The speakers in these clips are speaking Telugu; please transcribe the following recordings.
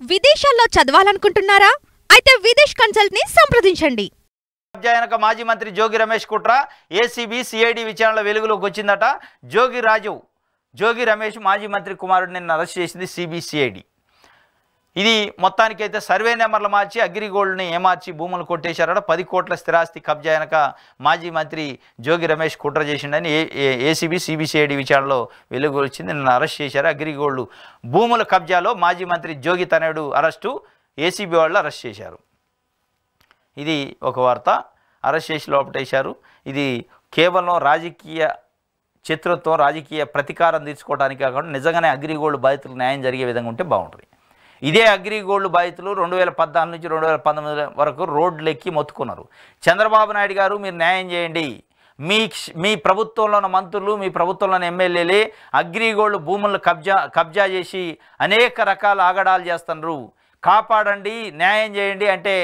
విదేశాల్లో చదవాలనుకుంటున్నారా? అయితే విదేశ్ కన్సల్ట్ ని సంప్రదించండి. కబ్జాయనక మాజీ మంత్రి జోగి రమేష్ కుట్ర ఏసీబీ సిఐడి విచారణలో వెలుగులోకి వచ్చిందట. జోగి రమేష్ మాజీ మంత్రి కుమారుడిని నిన్న అరెస్ట్ చేసింది సిబిసిఐడి. ఇది మొత్తానికైతే సర్వే నెంబర్లు మార్చి అగ్రిగోల్డ్ని ఏమార్చి భూములు కొట్టేశారట. 10 కోట్ల స్థిరాస్తి కబ్జాయనక మాజీ మంత్రి జోగి రమేష్ కుట్ర చేసిండని ఏసీబీ సిబిసిఐడి విచారణలో వెలుగు వచ్చింది. నిన్న అరెస్ట్ చేశారు. అగ్రిగోల్డ్ భూముల కబ్జాలో మాజీ మంత్రి జోగి తనయుడు అరెస్టు ఏసీబీ వాళ్ళు అరెస్ట్ చేశారు. ఇది ఒక వార్త. అరెస్ట్ చేసి లోపటేశారు. ఇది కేవలం రాజకీయ చిత్రత్వం, రాజకీయ ప్రతీకారం తీర్చుకోవడానికి కాకుండా నిజంగానే అగ్రిగోల్డ్ బాధితులకు న్యాయం జరిగే విధంగా ఉంటే బాగుంటుంది. ఇదే అగ్రిగోల్డ్ బాధితులు 2014 నుంచి 2019 వరకు రోడ్లు ఎక్కి మొత్తుకున్నారు. చంద్రబాబు నాయుడు గారు మీరు న్యాయం చేయండి, మీ ప్రభుత్వంలో ఉన్న మంత్రులు, మీ ప్రభుత్వంలోని ఎమ్మెల్యేలే అగ్రిగోల్డ్ భూములను కబ్జా చేసి అనేక రకాల ఆగడాలు చేస్తున్నారు, కాపాడండి, న్యాయం చేయండి అంటే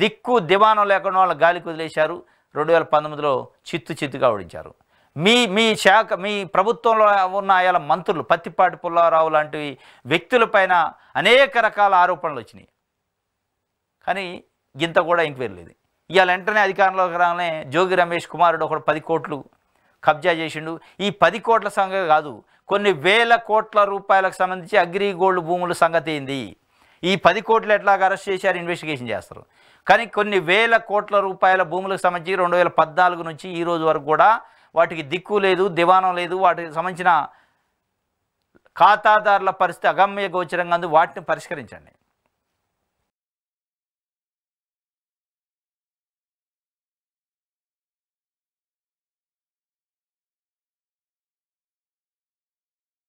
దిక్కు దివానం లేకుండా వాళ్ళు గాలికి వదిలేశారు. 2019లో చిత్తుగా ఓడించారు. మీ ప్రభుత్వంలో ఉన్న ఆయా మంత్రులు పత్తిపాటి పుల్లారావు లాంటి వ్యక్తులపైన అనేక రకాల ఆరోపణలు వచ్చినాయి. కానీ ఇంత కూడా ఎంక్వైరీ లేదు. ఇవాళ వెంటనే అధికారంలోకి రాగానే జోగి రమేష్ కుమారుడు ఒకడు 10 కోట్లు కబ్జా చేసిండు. ఈ 10 కోట్ల సంగతి కాదు, కొన్ని వేల కోట్ల రూపాయలకు సంబంధించి అగ్రిగోల్డ్ భూముల సంగతి ఏంది? ఈ 10 కోట్లు ఎట్లాగా అరెస్ట్ చేశారు, ఇన్వెస్టిగేషన్ చేస్తారు. కానీ కొన్ని వేల కోట్ల రూపాయల భూములకు సంబంధించి 2014 నుంచి ఈ రోజు వరకు కూడా వాటికి దిక్కు లేదు, దివానం లేదు. వాటికి సంబంధించిన ఖాతాదారుల పరిస్థితి అగమ్య గోచరంగా ఉంది. వాటిని పరిష్కరించండి.